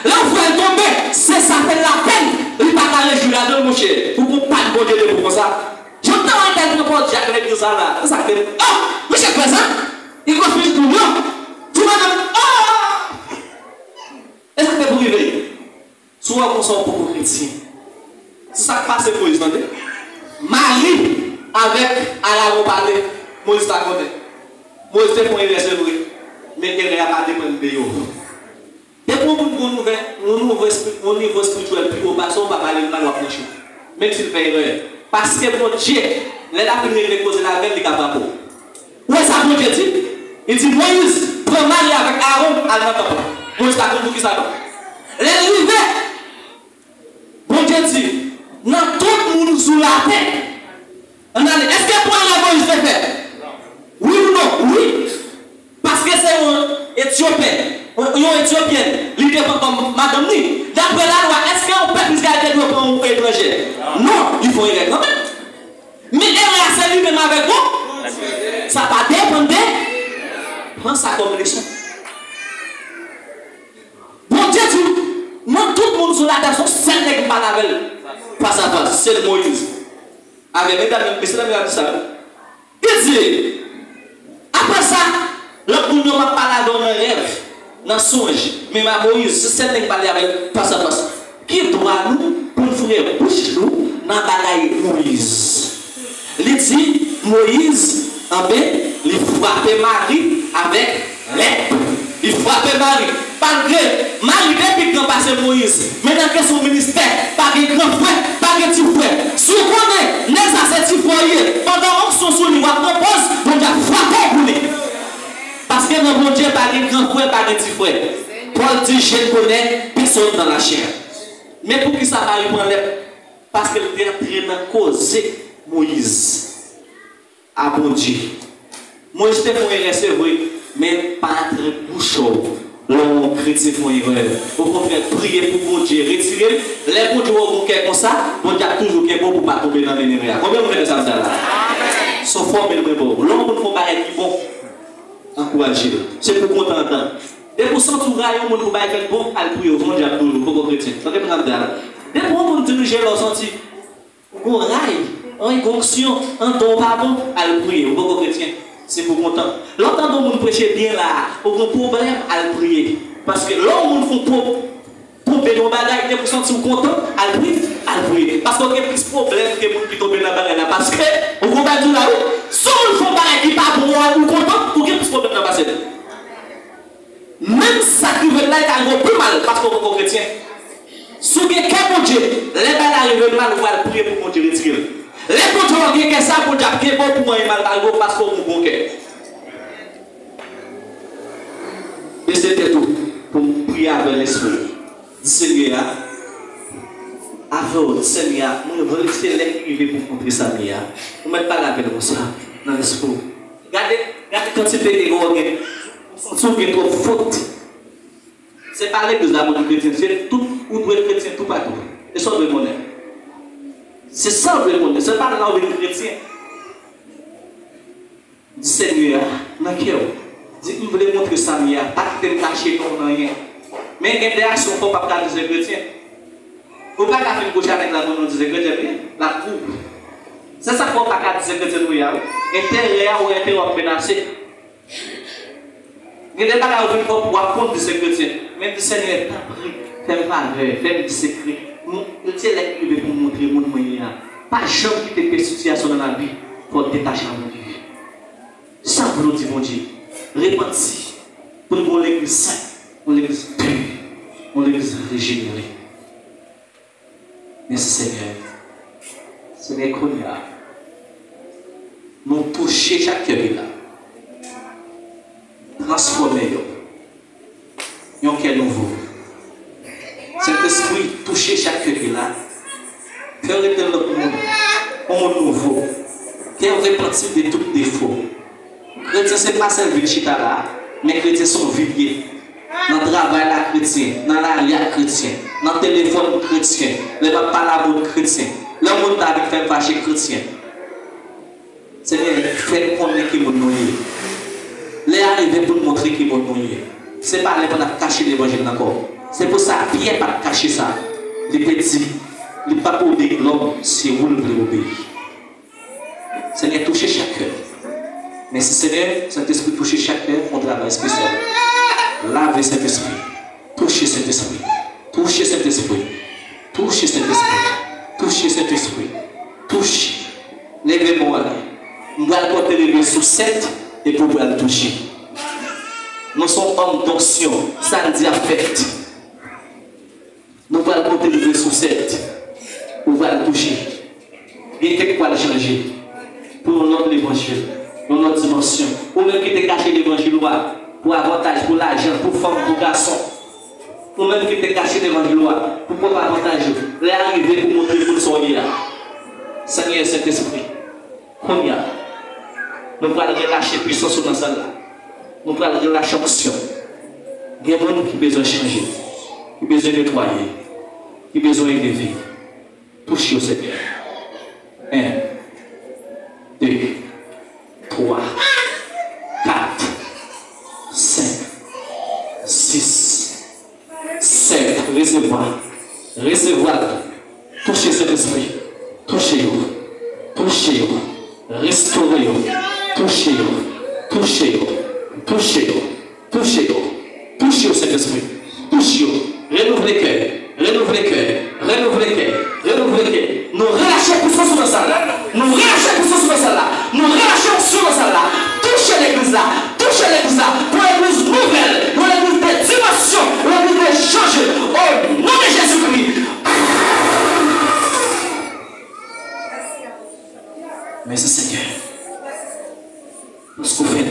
L'enfant est tombé, c'est ça fait la peine. Il n'a pas réjoui là-dedans, mon cher. Pour qu'on pas de bon Dieu pour ça. J'entends un tel que porte Jacques l'église là. Ça fait, oh, monsieur le président, il refuse tout le monde. Tout le monde, oh! Et ça fait pour réveiller. Souvent, on sort beaucoup chrétien. C'est ça qui passe pour Moïse, attendez. Marie, avec Alain parler, Moïse t'a compté. Moïse t'a fait une recevoir. Mais il n'a pas dépendre de eux. Et pour mon niveau spirituel plus haut, parce qu'on va parler de la loi franchement. Même s'il fait erreur. Parce que mon Dieu, les la première de cause la veille, il est capable. Où est-ce que mon Dieu dit? Il dit Moïse, prends Marie avec Aaron à l'entendre. Moïse t'a compris qui ça va. Les rivets, mon Dieu dit, dans tout le monde sous la terre. Est-ce que pour la Moïse fait faire? Oui ou non? Oui. Parce que c'est un Éthiopien. Une Éthiopienne, l'idée comme madame ni. D'après la loi, est-ce qu'on peut plus garder nos pour un étranger? Non, il faut y aller quand même. Mais elle a celui même avec vous. Ça va dépendre. Prends ça comme leçon. Bon Dieu dit, non tout le monde sur la terre sont celles qui parlent avec face à face. C'est Moïse. Avec mesdames, messieurs, mesdames, ça. Il dit, après ça, l'autre monde m'a parlé dans un rêve. Dans songe, mais ma Moïse, c'est celle qui parle avec face à face. Qui doit nous pour nous faire bouche nous dans la bagaille Moïse? Il dit Moïse, en bien, il frappait Marie avec l'épée. Il frappait Marie. Malgré Marie, depuis qu'on passe Moïse, mais dans son ministère, pas de grand frère, pas de petit frère. Si on connaît les ascétiques foyers, pendant qu'on soit sur lui, on propose, on a frappé pour lui. Parce que mon Dieu pas de grand frère, pas de petit frère. Paul dit, je ne connais personne dans la chair. Mais pour qui ça va répondre? Parce qu'il était en train de causer Moïse à bon Dieu. Moïse était pour recevoir, mais pas très bouchon. L'homme chrétien font erreur. Au contraire, prier pour bon Dieu, retirer les bons Dieu au cœur comme ça, bon Dieu a toujours quelque bon pour ne pas tomber dans les nénéas. Combien vous faites ça là? Son forme est bon. L'homme ne faut pas être bon. Encourager. C'est pour contentant. Et pour s'entourer, on ne peut pas être bon à prier au bon Dieu toujours, pour les chrétiens. Dès pour on diriger leur senti, on raille, on onction, on don pardon à prier au les chrétiens. C'est pour content. L'entendre on prêcher bien là, aucun problème à prier. Parce que l'homme fait pour des bagages, il faut sentir content à prier. Parce qu'on a plus de problèmes que les gens qui tombent dans la barrière là. Parce que, on va dire là, si on fait un qui pas pour moi, ou content, pour qu'il y ait plus de problèmes dans la barrière. Même ça qui veut là, il y a plus mal parce qu'on est chrétien. Si vous avez qu'un Dieu, les balles arrivent mal, on va prier pour mon Dieu retirer. Les gens qui ont ça pour dire que bon pour moi, il mal parce qu'on est bon cœur. Et c'était tout pour prier avec l'esprit. Seigneur, avant, Seigneur, nous voulons laisser l'écrivain pour montrer ça. Nous ne mettons pas la peine comme ça dans l'esprit. Regardez quand c'est fait des gros, si vous avez trop faute. Ce n'est pas l'église d'abord du chrétien, c'est tout où doit être chrétien tout partout. Et ça doit être monnaie. C'est ça doit être monnaie, ce n'est pas là où doit être chrétien. Dis Seigneur, dans le cœur, dis que vous voulez montrer ça, pas que tu caché comme rien. Mais il y a des actions qu'on ne peut pas dire chrétien. Vous ne pouvez pas faire une couche avec la bonne disait chrétien, la coupe. C'est ça qu'on ne peut pas dire chrétien. Intérieur ou intérieur menacé. Il y a des bagages où il faut pouvoir compte de ces chrétiens. Mais le Seigneur t'a pris, fais valeur, fais du secret. Nous tiens l'écrivain pour montrer mon moyen. Pas jamais qui te fait situation dans la vie pour te détacher à mon Dieu. Ça vous dit mon Dieu. Répandez pour nous l'église sainte, pour l'église pure, pour l'église régénérée. Merci Seigneur. Seigneur, qu'on y a. Nous toucher chaque cœur là. Transformer un cœur nouveau. Cet esprit toucher chaque cœur là. Faire retourner notre monde. Un monde nouveau. Qui est repenti de tout défaut. Chrétien, ce n'est pas celle de chita là, mais chrétiens sont viviers. Dans le travail là, chrétien. Dans l'arrière chrétien. Dans le téléphone chrétien. Le papa la chrétien. Le monde avec fait fâcher chrétien. Seigneur, fais connaître qui nous les arriver pour nous montrer qui nous ce n'est pas les qu'on a caché l'évangile encore. C'est pour ça que Pierre pas caché ça. Il était dit, il n'est pas pour des l'homme, c'est vous le voulez obéir. Seigneur, touchez chaque cœur. Merci Seigneur, Saint-Esprit, touchez chaque cœur, on travaille spécial. Lavez cet esprit. Touchez cet esprit. Touchez cet esprit. Touchez cet esprit. Touchez cet esprit. Touchez. Levez-moi là. Nous allons porter lever sous 7 et pour le toucher. Nous sommes hommes d'onction. Ça nous dit à fête. Nous allons porter lever sous 7 pour le toucher. Il y a quelque chose à changer pour notre évangile, pour notre dimension. Ou même qui te caché l'évangile pour avantage, pour l'argent, pour femme, pour garçon. Ou même qui te caché l'évangile pour avantage. Réarriver pour montrer pour soigner. Seigneur Saint-Esprit, on y a. Nous allons relâcher puissance dans ça là. Nous allons relâcher action. Il y a des gens qui ont besoin de changer, qui ont besoin de nettoyer, qui ont besoin de vivre. Touchez au Seigneur. 1, 2, 3, 4, 5, 6, 7. Recevoir. Recevoir. Touchez cet esprit. Touchez-vous. Touchez-vous. Restaurez-vous. Touchez-vous. Touchez-vous. Touchez-vous. Touchez-vous. Touchez cet esprit. Touchez-vous. Renouvelez le cœur. Renouvelez le cœur. Renouvelez le cœur. Renouvelez le cœur. Nous relâchons puissance sur ça là. Nous relâchons puissance sur ça là. Nous relâchons sur ça là. Touchez l'église là. Touchez l'église là. Pour l'église nouvelle. Pour l'église de dimension. Pour l'église de changer. Au nom de Jésus-Christ. Merci Seigneur. Parce qu'on fait.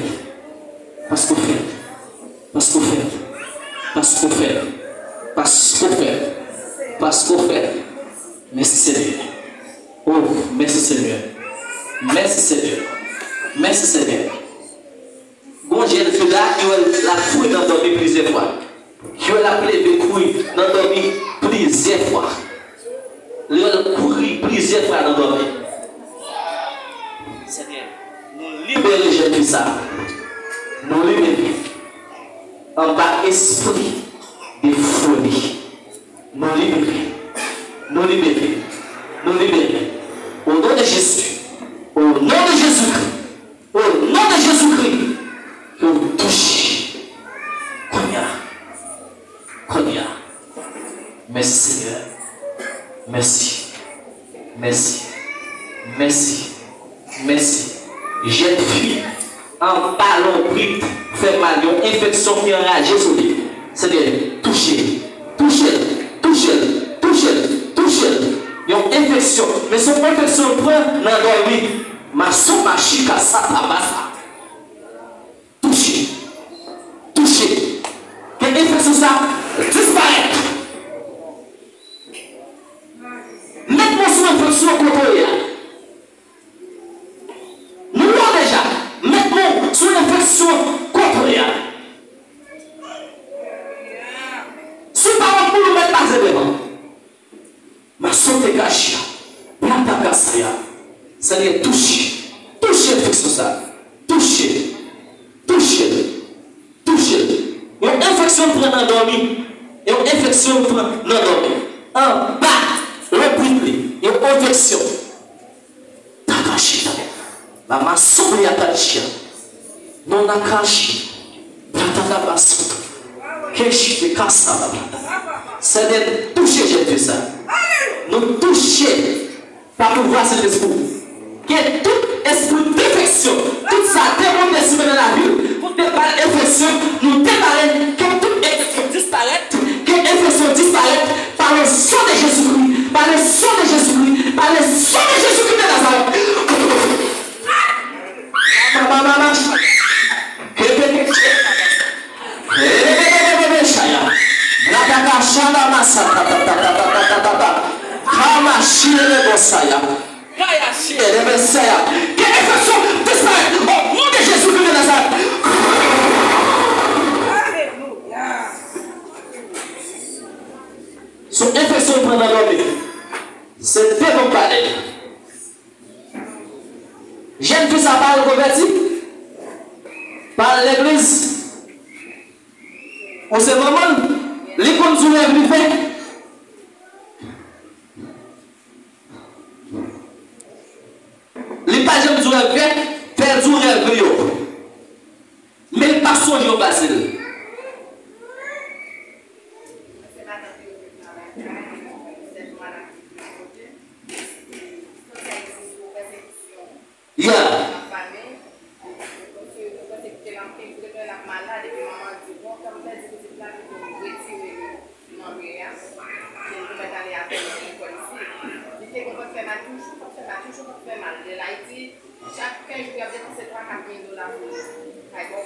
Parce qu'on fait. Parce qu'on fait. Parce qu'on fait. Parce qu'on fait. Parce qu'on fait. Merci Seigneur. Oh, merci Seigneur. Merci Seigneur. Merci Seigneur. Bon Dieu, là, il a fouille dans dormir plusieurs fois. Il a appelé des couilles dans dormir plusieurs fois. Il a couru plusieurs fois dans dormir. Seigneur, nous libérons les gens de ça. Nous libérons. En bas, esprit de folie. Nous libérons. Nous libérons. Nous libérons. Au nom de Jésus. Au nom de Jésus-Christ. Au nom de Jésus-Christ. Nous touchons. Combien. Merci Seigneur. Merci. Merci. Merci. Merci. Jeune fille en ballon pris, fait mal, une infection qui enrage sur lui. C'est-à-dire, touchez, touchez, touchez, touchez, touchez. Une infection, mais son infection prend dans l'endormi. Ma son machika ça tabassa. Touchez, touchez. Que l'infection ça disparaît. Mettez-moi sur l'infection contrôlée. Sur l'infection contrôlée. Si par exemple nous mettons pas devant, ma santé gâchée, plata cassaya, ça vient toucher, toucher l'infection ça, toucher, toucher, toucher. Une infection prend dans l'endormi, et une infection prend dans l'endormi. En bas, repris, une infection. T'as caché, ma santé a caché. Non a caché, plata basse, caché de cassava. C'est de toucher, j'ai vu ça. Nous toucher, par pouvoir cet esprit. Que tout esprit d'infection, tout ça démonte des semaines dans la vie, pour débarrer l'infection, nous débarrer, que toute infection disparaisse, que l'infection disparaisse par le sang de Jésus-Christ, par le sang de Jésus-Christ, par le sang de Jésus-Christ de Nazareth. Son infection pendant l'homme, c'est démontré. J'aime que ça parle converti par l'église. En ce moment, Les conduits rêve lui fait. Les pages du rêve fait, faire du rêve. Mais le pas songer au passé. Yeah. Chacun je regarde pour ces 3 $4 000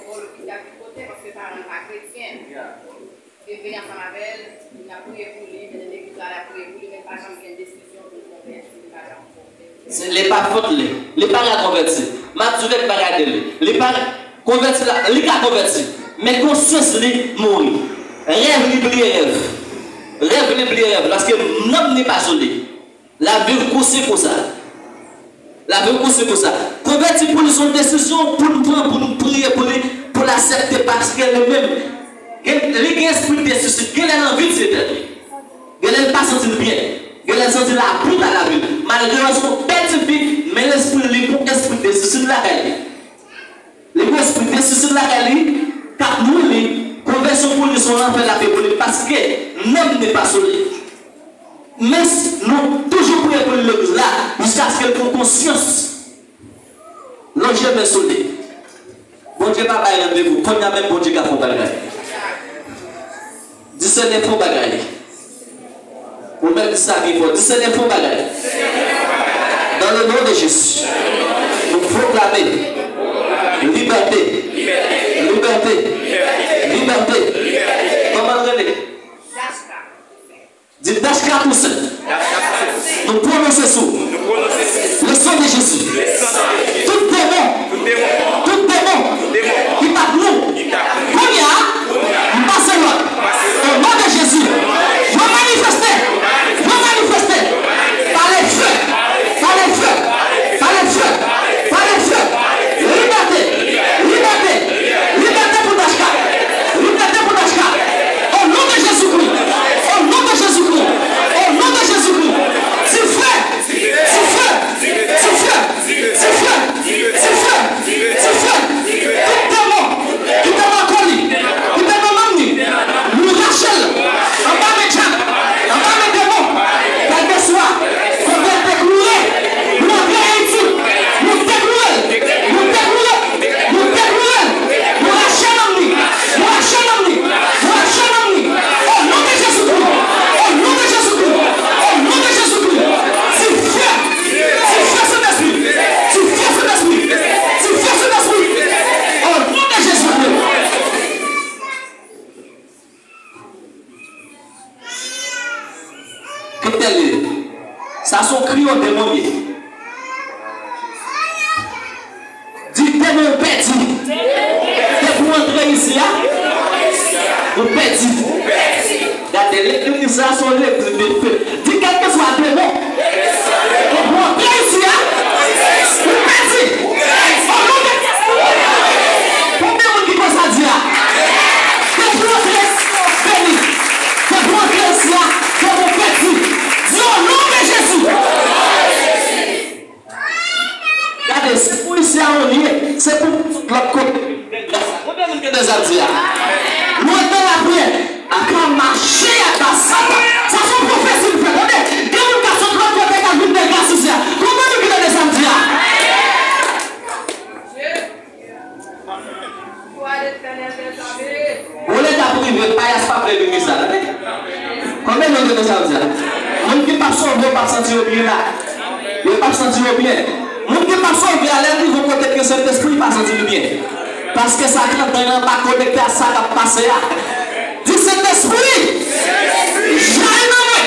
pour l'hôpital du côté parce que par un pas chrétien. Et venir ensemble avec elle, il a prié pour lui, mais l'église a prié pour lui, mais pas jamais une décision pour le convertir. C'est les pas faute les pas convertis. Ma tu veux pas regarder les pas convertis là, les pas convertis. Mais conscience les mourir. Rêve libre rêve. Rêve libre rêve parce que l'homme n'est pas solide. La vie c'est pour ça. La vie c'est pour ça. Convertir pour son décision pour nous prendre pour nous prier pour l'accepter parce qu'elle est même les esprit de ceci, qu'elle a envie de s'éteindre. Elle n'a pas senti bien. Elle a senti la poudre à la vie. Malgré son petit fille, mais l'esprit libre, l'esprit de ceci de la réalité. L'esprit de ceci de la réalité, car nous, les conversions pour nous sont en fait la vie parce que l'homme n'est pas solide. Mais nous toujours prier pour l'église là, jusqu'à ce qu'elle prenne conscience. L'ange est solide. Bon Dieu, pas de rendez-vous. Quand il y a même bon Dieu qui a fait bagaille. Discernez faux bagaille. Vous même dit ça qu'il faut. Discernez faux bagaille. Dans le nom de Jésus, vous proclamez liberté. Liberté. Liberté. Comment le donner? Dites Dashka Toussaint. Nous prononçons sous le sang de Jésus. Tout démon qui tape nous. Passez loin. Au nom de Jésus. Vous manifestez. Par les feux. Liberté pour Dashka. Au nom de Jésus-Christ. C'est ça son cri au démon. Dis démon petit. Et pour entrer ici, vous petit. Regardez, l'église ça son l'église de feu. Dis quel que soit démon. Et pour entrer ici, vous petit. Combien de qui peut ça dire? C'est pour entrer béni. C'est pour entrer ici, c'est mon petit. Dis au nom de Jésus. Regardez, c'est pour ici à on c'est pour l'autre côté. Combien de qui peut ça dire? Nous dans la prière, à quand marcher à ta salle. Ça sont prophéties de faire. Regardez, quand nous cassons de l'autre côté, quand nous dégagons sur ça, comment nous quittons les samedis? Vous l'êtes à priver, pas à prévenir ça. Combien de temps ça veut dire? Même qui passe au bien, pas sentir bien là. Il ne pas sentir bien. Même qui passe au bien, l'air vont connecter cet esprit, pas sentir bien. Parce que ça ne pas connecté à ça qui a passé là. Dis cet esprit, j'aille dans moi.